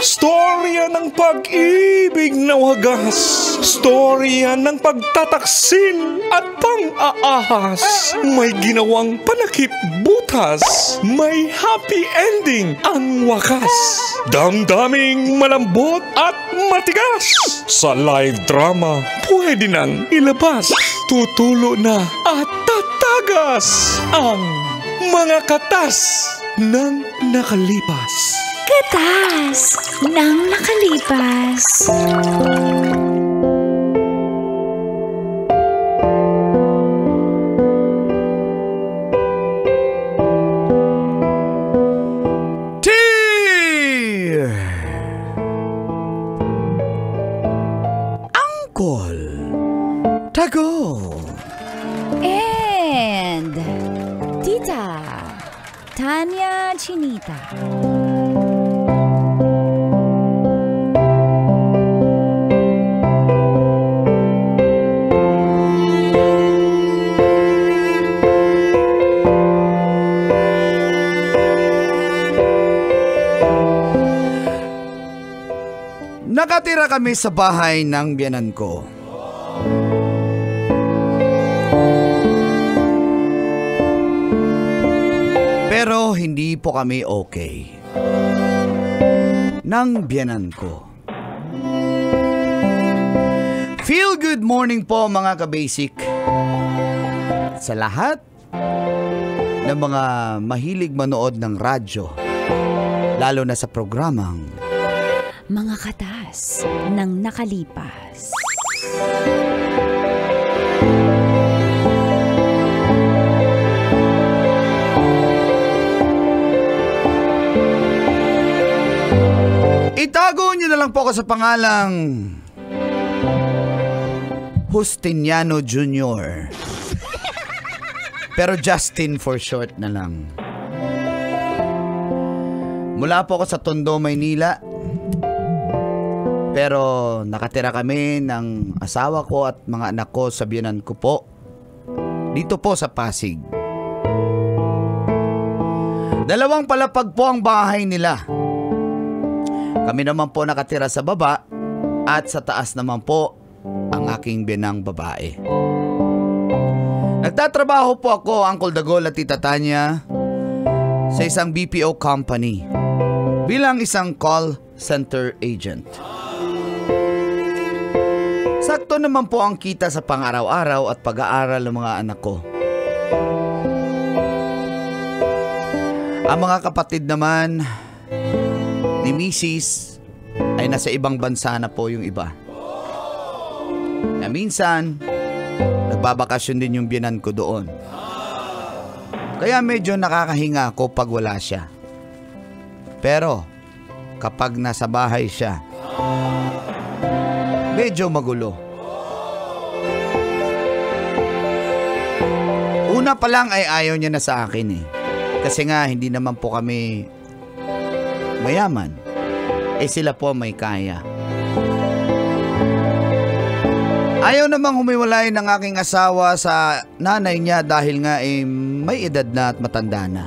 Storya ng pag-ibig na wagas. Storya ng pagtataksil at pang-aahas. May ginawang panakip butas. May happy ending ang wakas. Damdaming malambot at matigas. Sa live drama, pwede nang ilabas. Tutulo na at tatagas ang mga katas ng nakalipas. Katas ng nakalipas. Angkol Tago And Tita Tanya Chinita. Nakatira kami sa bahay ng biyanan ko. Pero hindi po kami okay ng biyanan ko. Feel good morning po mga ka-basic. Sa lahat ng mga mahilig manood ng radyo, lalo na sa programang Mga katas ng nakalipas. Itago niyo na lang po ako sa pangalang Justiniano Jr. Pero Justin for short na lang. Mula po ako sa Tondo, Maynila. Pero nakatira kami ng asawa ko at mga anak ko sa biyanan ko po. Dito po sa Pasig. 2 palapag po ang bahay nila. Kami naman po nakatira sa baba at sa taas naman po ang aking biyanang babae. Nagtatrabaho po ako, Uncle Dagol at Tita Tanya, sa isang BPO company bilang isang call center agent. Sakto naman po ang kita sa pang-araw-araw at pag-aaral ng mga anak ko. Ang mga kapatid naman ni Mrs. ay nasa ibang bansa na po yung iba. Na minsan, nagbabakasyon din yung biyanan ko doon. Kaya medyo nakakahinga ako pag wala siya. Pero, kapag nasa bahay siya, medyo magulo. Una pa lang ay ayaw niya na sa akin eh. Kasi nga hindi naman po kami mayaman. Eh sila po may kaya. Ayaw namang humiwalay ng aking asawa sa nanay niya dahil nga may edad na at matanda na.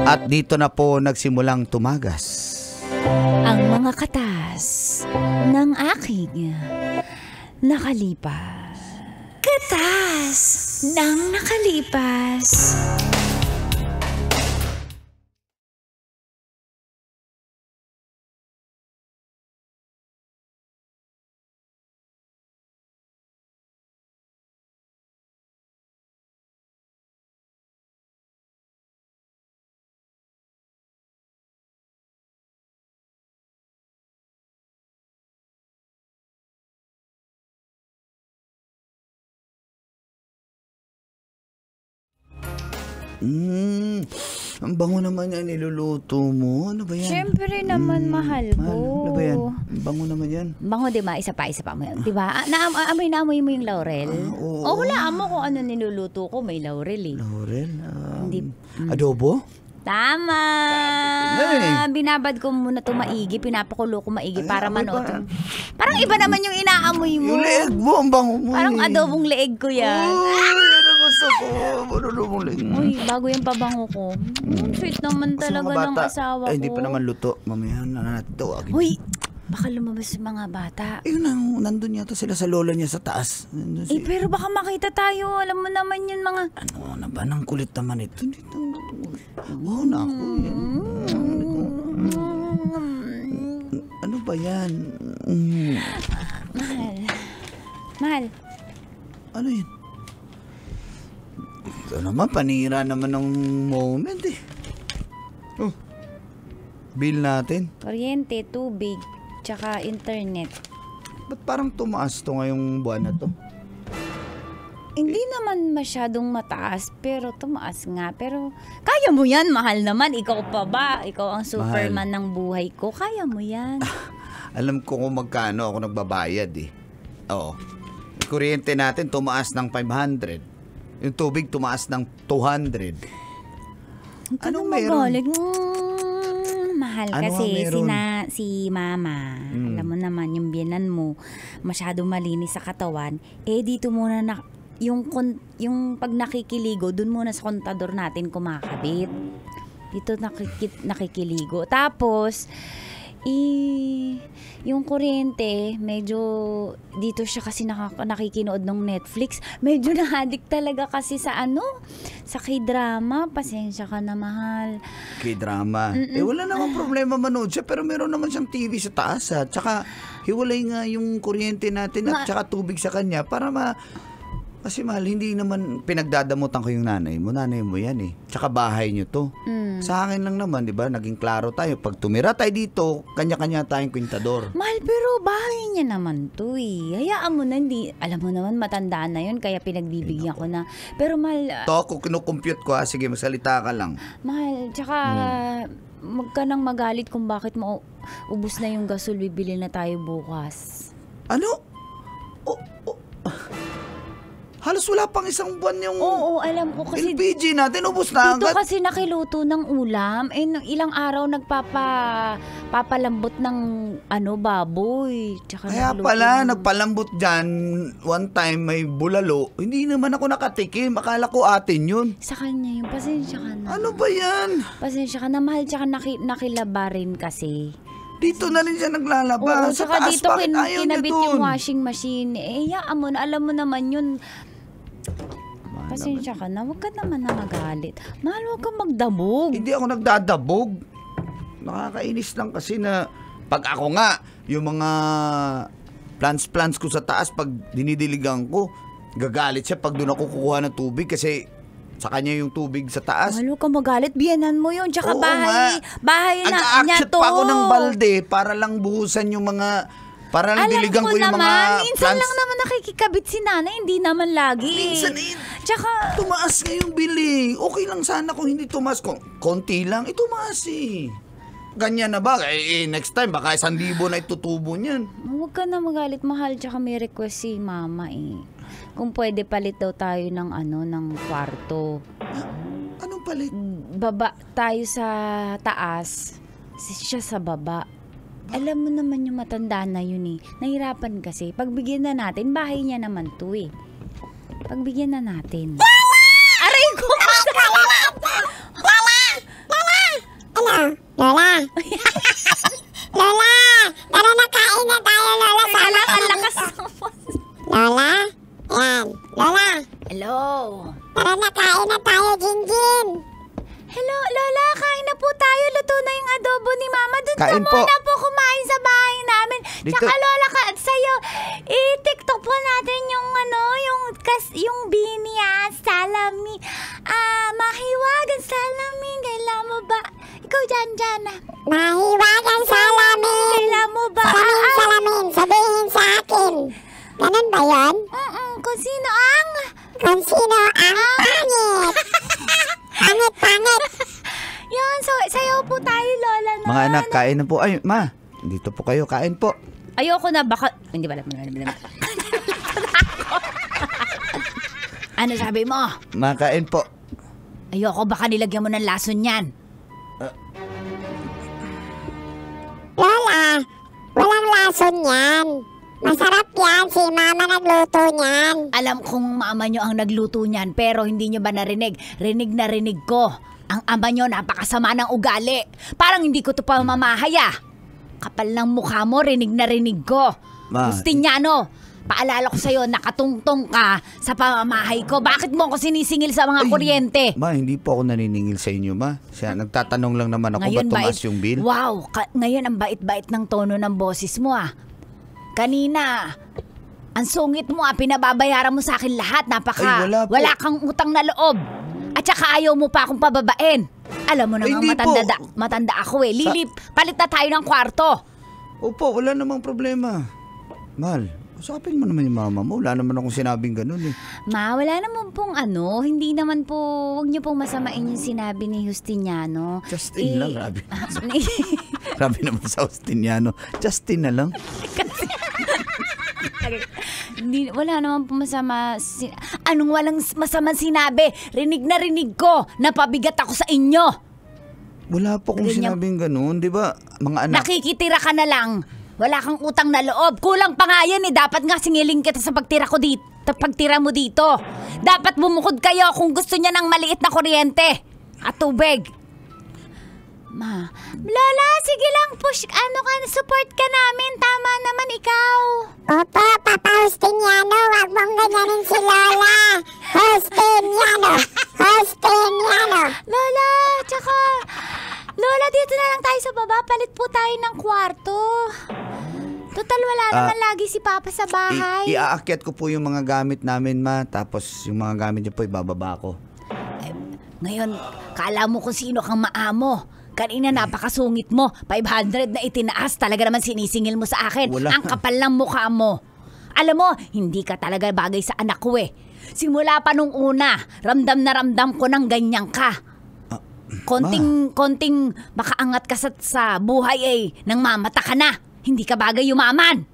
At dito na po nagsimulang tumagas Ang mga katas ng aking nakalipas. Katas ng nakalipas. Ang bango naman yan niluluto mo. Ano ba yan? Siyempre naman, mahal ko. Ano ba yan? Ang bango naman yan. Bango, diba? Isa pa mo yan. Diba? Naamoy mo yung laurel? Oo. Hulaan mo kung ano niluluto ko. May laurel eh. Laurel? Hindi. Adobo? Tama! Binabad ko muna ito maigi. Pinapakulo ko maigi para manoto. Parang iba naman yung inaamoy mo. Yung leeg mo, ang bango mo. Parang adobong leeg ko yan. Ano ko gusto ko. Marunong. Uy, bago yung pabango ko. Sweet naman talaga ng asawa ko. Ay, hindi pa naman luto. Mamaya na natin tawagin. Uy, baka lumabas yung mga bata. Ayun na, nandun yata sila sa lola niya sa taas. Pero baka makita tayo. Alam mo naman yun mga... Ano na ba? Nang kulit naman ito. Oo na ako. Ano ba yan? Mahal. Ano yun? Ito naman, panira naman ng moment eh. Oh, bill natin. Kuryente, tubig, tsaka internet. Ba't parang tumaas to ngayong buwan na to? Hindi naman masyadong mataas, pero tumaas nga. Pero kaya mo yan, mahal naman. Ikaw pa ba? Ikaw ang Superman ng buhay ko. Kaya mo yan. Alam ko kung magkano ako nagbabayad eh. Oo. Yung kuryente natin tumaas ng 500. Yung tubig tumaas ng 200. Anong meron? Mahal Ano kasi meron? si mama. Alam mo naman, yung biyanan mo, masyado malinis sa katawan. Eh, dito muna yung pag nakikiligo, dun muna sa kontador natin kumakabit. Dito nakikiligo. Tapos, yung kuryente, medyo dito siya kasi nakikinood ng Netflix. Medyo na-addict talaga kasi sa sa K-drama. Pasensya ka na, mahal. K-drama. Wala namang problema manood siya, pero meron naman siyang TV sa taas ha. Tsaka hiwalay nga yung kuryente natin at tsaka tubig sa kanya para kasi mahal, hindi naman pinagdadamutan ko yung nanay mo. Nanay mo yan eh. Tsaka bahay nyo to. Sa akin lang naman, di ba? Naging klaro tayo. Pag tumira tayo dito, kanya-kanya tayong kwintador. Mahal, pero bahay niya naman to eh. Hayaan mo na, hindi. Alam mo naman, matandaan na yun, kaya pinagbibigyan ko na. Pero mahal... To, kung kinukompute ko ha, sige, magsalita ka lang. Mahal, tsaka... Huwag ka nang magalit kung bakit mo ubus na yung gasol, bibili na tayo bukas. Ano? Halos wala pang isang buwan yung Oo, alam ko kasi LPG natin, ubos na dito agad. kasi nakiluto ng ulam. Ilang araw papalambot ng baboy. Tsaka Kaya pala, nagpalambot dyan, one time may bulalo. Hindi naman ako nakatikim. Akala ko atin yun. Sa kanya yung pasensya ka na. Ano ba yan? Pasensya ka na, mahal. Tsaka nakilaba rin kasi. Dito na rin siya naglalaba. Oo, Sa saka taas, dito bakit ayaw niya kinabit dun? yung washing machine. Yaan mo na, alam mo naman yun. Pasensya ka na, huwag ka naman na magalit. Mahal, huwag kang magdabog. Hindi ako nagdadabog. Nakakainis lang kasi na pag ako nga, yung mga plants ko sa taas, pag dinidiligan ko, gagalit siya pag doon ako kukuha ng tubig kasi sa kanya yung tubig sa taas. Mahal, huwag kang magalit. Biyanan mo yun. Tsaka Oo bahay na niya Nag-aakyat to. pa ako ng balde para lang buhusan yung mga... Para lang diligan ko yung naman, mga minsan plants. lang naman nakikikabit si nanay, hindi naman lagi. Minsan Tsaka, tumaas nga yung bili. Okay lang sana kung hindi tumaas. Konti lang, tumaas eh. Ganyan na ba? Next time, baka 1,000 na itutubo niyan. huwag ka na magalit, mahal. Tsaka may request si mama eh. Kung pwede palit daw tayo ng ng kwarto. Anong palit? Baba tayo sa taas, siya sa baba. Alam mo naman yung matanda na yun eh. Nahirapan kasi. Pagbigyan na natin, bahay niya naman to eh. Pagbigyan na natin. Aray ko! Lola! Lola! Tara na, kain na tayo, Lola. Sama Ang lakas naman. Lola? Yan. Lola! Hello? Tara na, kain na tayo, Jinjin. Hello, Lola, kain na po tayo. Luto na yung adobo ni Mama. Doon Kain ka po. muna po kumain sa bahay namin. Dito. Tsaka Lola, sa'yo, i-tiktok po natin yung yung binia, salami. Mahiwagan salami. Kailan mo ba? Ikaw dyan. Mahiwagang salamin. Kailan mo ba? Salamin. Sabihin sa akin. Ganun ba yun? Kung sino ang... Kung sino ang pangit. Pangit. Yun, so, sayo po tayo, Lola. No? Mga anak, kain na po. Ay, ma, dito po kayo, kain po. Ayoko na, baka... Hindi pala. Ano sabi mo? Makain po. Ayoko, baka nilagyan mo ng lason yan. Lola, walang lason yan. Masarap yan. Si mama nagluto niyan. Alam kong mama nyo ang nagluto niyan, pero hindi nyo ba narinig? Rinig na rinig ko. Ang ama nyo napakasama ng ugali. Parang hindi ko to pa mamahaya. Kapal ng mukha mo, rinig na rinig ko. Ma, Justiniano, paalala ko sa'yo, nakatungtong ka sa pamamahay ko. Bakit mo ako sinisingil sa mga kuryente? Ma, hindi po ako naniningil sa inyo, ma. Siya, nagtatanong lang naman ako, ba't tumaas yung bill? Wow, ngayon ang bait-bait ng tono ng boses mo ah. Kanina, ang sungit mo ah, pinababayaran mo sa akin lahat. Ay, wala po. Wala kang utang na loob. At saka ayaw mo pa akong pababain. Alam mo Ay, namang hindi matanda ako eh. Palit na tayo ng kwarto. Opo, wala namang problema. Mahal, usapin mo naman yung mama mo. Wala naman akong sinabing ganun eh. Ma, wala naman pong hindi naman po, huwag niyo pong masamain yung sinabi ni Justiniano. Justin lang, grabe. Grabe naman sa Justiniano. Justin na lang. Wala naman po masama. Anong walang masama sinabi? Rinig na rinig ko. Napabigat ako sa inyo. Wala po akong sinabing ganun, di ba? Mga anak. Nakikitira ka na lang. Wala kang utang na loob. Kulang pa nga yan eh. Dapat nga singiling kita sa pagtira ko dito. Pagtira mo dito. Dapat bumukod kayo kung gusto niya ng maliit na kuryente at tubig. Ma, Lola, sige lang, push, support ka namin. Tama naman ikaw. Opo, Papa Justiniano, wag mong ganyanin si Lola. Justiniano. Lola, tsaka, Lola, dito na lang tayo sa baba. Palit po tayo ng kwarto. Total, wala naman lagi si Papa sa bahay. Iaakyat ko po yung mga gamit namin, ma. Tapos yung mga gamit niyo po, ibababa ko. Ngayon, kala mo kung sino kang maamo. Kanina napakasungit mo. 500 na itinaas. Talaga naman sinisingil mo sa akin. Wala. Ang kapal ng mukha mo. Alam mo, hindi ka talaga bagay sa anak ko eh. Simula pa nung una, ramdam na ramdam ko ng ganyan ka. Konting makaangat ka sa buhay eh. Nang mamata ka na. Hindi ka bagay yumaman.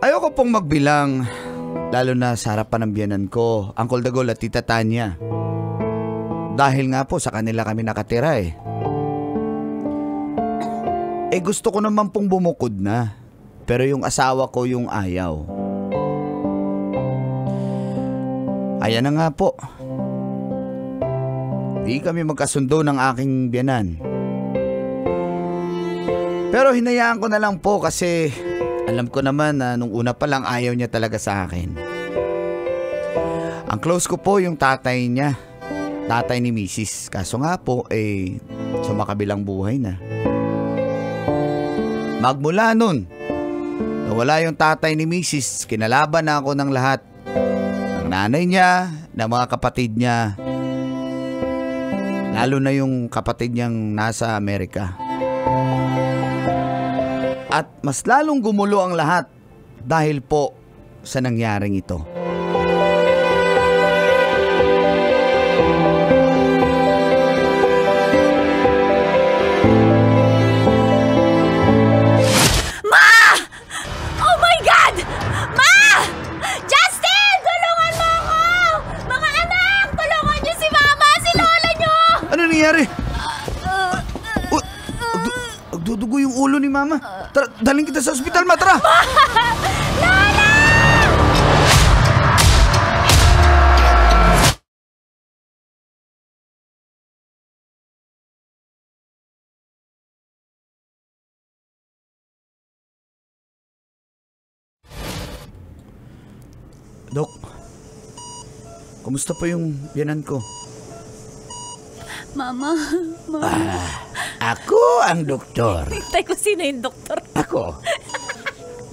Ayoko pong magbilang, lalo na sa harapan ng biyanan ko, Uncle Dagol at Tita Tanya. Dahil nga po sa kanila kami nakatira eh. Gusto ko naman pong bumukod na, pero yung asawa ko yung ayaw. Ayan na nga po. Di kami magkasundo ng aking biyanan. Pero hinayaan ko na lang po kasi alam ko naman na nung una pa lang ayaw niya talaga sa akin. Ang close ko po yung tatay niya. Tatay ni Mrs. Kaso nga po, sumakabilang buhay na. Magmula nun, nawala yung tatay ni Mrs. Kinalaban na ako ng lahat. Ng nanay niya, ng mga kapatid niya. Lalo na yung kapatid niyang nasa Amerika. At mas lalong gumulo ang lahat dahil po sa nangyaring ito. Ma! Oh my God! Ma! Justin! Tulungan mo ako! Mga anak! Tulungan niyo si Mama! Si Lola niyo! Ano nangyari? Nagdudugo yung ulo ni Mama. Tara, daling kita sa ospital, ma. Tara! Lola! Dok, kumusta po yung biyanan ko? Mama. Ako ang doktor. Hintay ko sino yung doktor. Ako?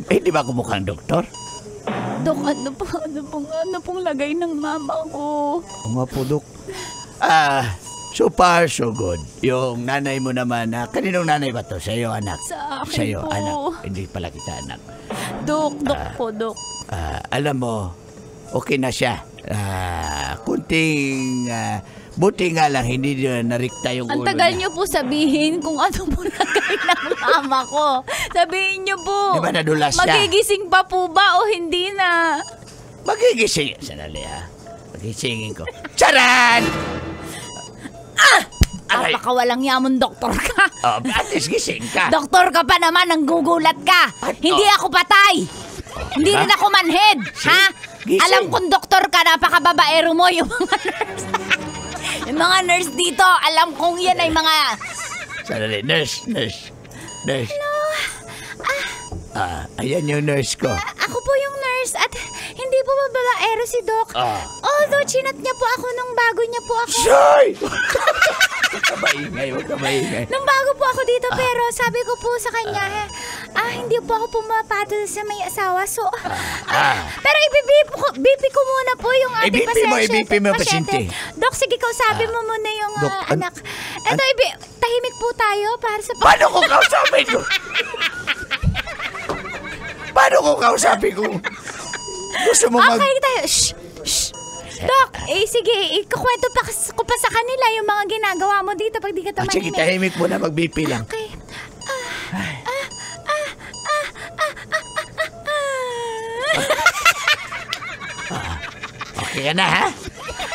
Di ba ako mukhang doktor? Dok, ano pong lagay ng mama ko? O nga po, Dok. So far, so good. Yung nanay mo naman, kaninong nanay ba to? Sa'yo, anak? Sa akin Sa'yo, po. anak. Hindi pala kita, anak. Dok po, Dok. Alam mo, okay na siya. Kunting... buti nga lang, hindi narikta yung Ang ulo tagal niya. niyo po sabihin kung ano po lagay ng mama mama ko. Sabihin niyo po. Di ba nadulas siya? Magigising pa po ba o hindi na? Magigising. Sandali ha. Magisingin ko. Charan! Aray! Napakawalang yamon, doktor ka. Oh, at least gising ka. Doktor ka pa naman, nanggugulat ka. Hindi ako patay. Hindi rin ako manhead. Ha? Gising. Alam kong doktor ka, napakababaero mo. Yung mga nurse. Yung mga nurse dito, alam kong yan ay mga... Sandali, nurse. Hello? Ayan yung nurse ko. Ako po yung nurse at hindi po babaero si Doc. Although chinat niya po ako nung bago niya po ako. Shoy! Huwag ka maingay. Nung bago po ako dito pero sabi ko po sa kanya, hindi po ako pumapatol sa may asawa. So, pero BP ko muna po yung ating ibp mo, pasyente. Doc, sige, kausapin mo muna yung Doc, anak. Eto, tahimik po tayo para sa... Paano ko kausapin ko? Paano ko kausapin ko? Gusto mo Okay tayo. Shh! Doc, sige, ikukwento ko pa sa kanila yung mga ginagawa mo dito pag di ka Sige, tumahimik. tahimik mo na, mag-BP lang. Okay. Okay ka na, ha?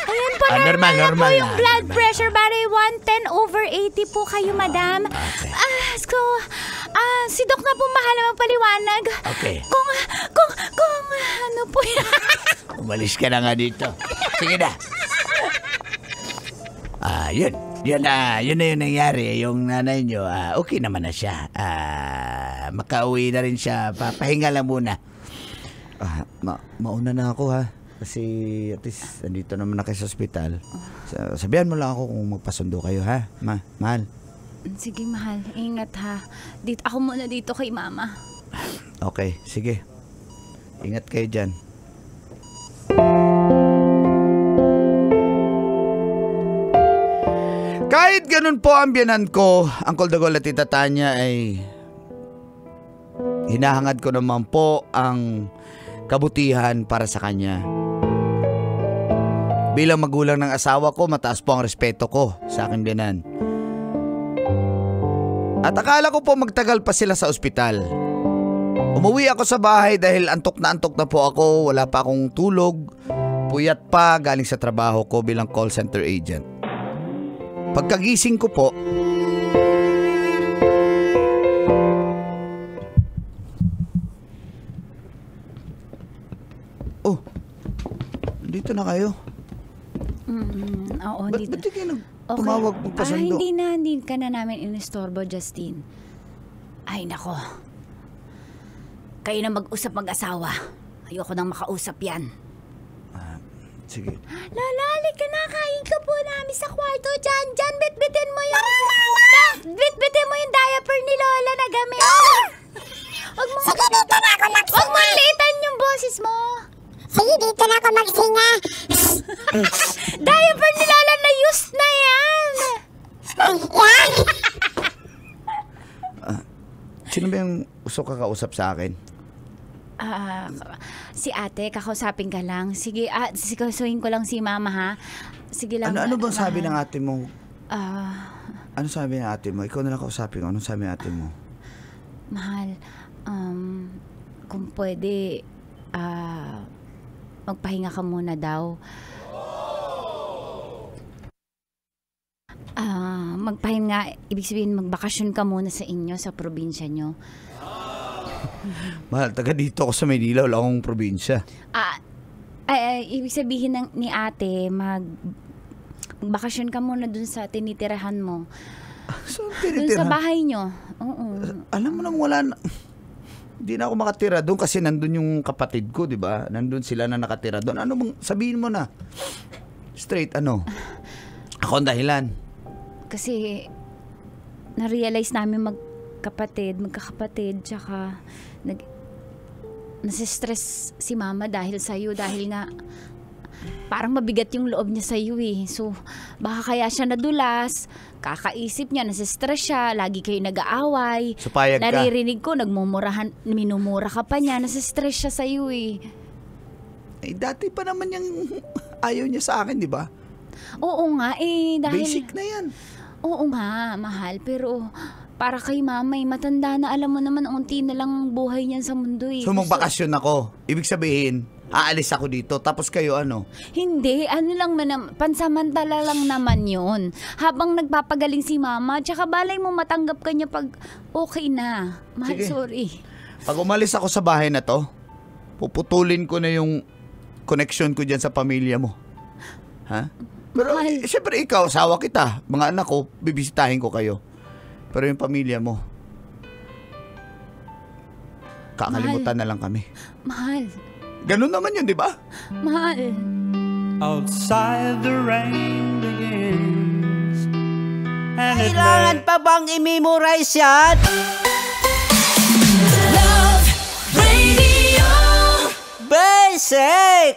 Ayan po, normal po yung na, blood normal. pressure. Bari 110/80 po kayo, madam. Okay. So, si Doc na po mahal magpaliwanag. Okay. Kung ano po yan. Umalis ka na nga dito. Sige na. Yun na yung nangyari. Yung nanay nyo, okay naman na siya. Makauwi na rin siya. Papahinga lang muna. Mauna na ako ha. Kasi at least nandito naman na kayo sa ospital. Sabihan mo lang ako kung magpasundo kayo ha. Mahal. Sige, mahal. Ingat ha. Ako muna dito kay mama. Okay, sige. Ingat kayo dyan. Kahit ganun po ang biyanan ko, Uncle Dagol at Tita Tanya, ay hinahangad ko naman po ang kabutihan para sa kanya. Bilang magulang ng asawa ko, mataas po ang respeto ko sa aking biyanan. At akala ko po magtagal pa sila sa ospital. Umuwi ako sa bahay dahil antok na po ako, wala pa akong tulog, puyat pa galing sa trabaho ko bilang call center agent. Pagkagising ko po, dito na kayo. Oo, Ba't dito. di kayo tumawag magpasundo? Hindi ka na namin inistorbo, Justin. Ay, nako. Kayo na mag-usap mag-asawa. Ayoko nang makausap yan. Sige. Lola, halika na. Kain ka po namin sa kwarto. Diyan, bitbitin mo yung... Bitbitin mo yung diaper ni Lola na gamit. Sige, dito na ako magsinga. Huwag mo liitan yung boses mo. Sige, dito na ako magsinga. Diaper ni Lola na used na yan. Yan. Sino ba yung gusto kakausap sa akin? Si ate, kakausapin ka lang. Sige, sikasuhin ko lang si mama, ha? Sige lang. Ano bang sabi ng mahal. ate mo? Ano sabi ng ate mo? Ikaw na lang kausapin ko. Anong sabi ng ate mo? Mahal, kung pwede, magpahinga ka muna daw. Magpahinga, ibig sabihin magbakasyon ka muna sa inyo, sa probinsya nyo. Mahal, taga dito ako sa Maynila. Wala akong probinsya. Ibig sabihin ni ate, magbakasyon ka muna dun sa tinitirahan mo. So, Dun sa bahay nyo. Oo. Alam mo nang wala na... Hindi na ako makatira doon kasi nandun yung kapatid ko, di ba? Nandun sila na nakatira doon. Ano bang sabihin mo na? Straight, ano? Ako ang dahilan. Kasi na-realize namin magkakapatid, tsaka nasistress si mama dahil sa'yo, dahil nga parang mabigat yung loob niya sa'yo eh. So, baka kaya siya nadulas, kakaisip niya, nasistress siya, lagi kayo nag-aaway. So, payag ka? Naririnig ko, minumura ka pa niya, nasistress siya sa'yo eh. Eh, dati pa naman yung ayaw niya sa akin, di ba? Oo nga eh, dahil... Basic na yan. Oo nga, mahal, pero para kay mama matanda na, alam mo naman, unti na lang ang buhay niyan sa mundo eh. So, magbakasyon ako. Ibig sabihin, aalis ako dito. Tapos kayo ano? Hindi, ano lang pansamantala lang naman yun. Habang nagpapagaling si mama, tsaka balay mo matanggap ka niya pag okay na. Mahal, Sige. sorry. Pag umalis ako sa bahay na to, puputulin ko na yung connection ko dyan sa pamilya mo. Ha? Pero Mahal. siyempre ikaw, asawa kita. Mga anak ko, bibisitahin ko kayo. Pero yung pamilya mo, kakalimutan na lang kami. Mahal. Ganun naman yun, di ba? Mahal. Outside the rain begins, and it Kailangan pa bang i-memorize yan? Love Radio. Basic!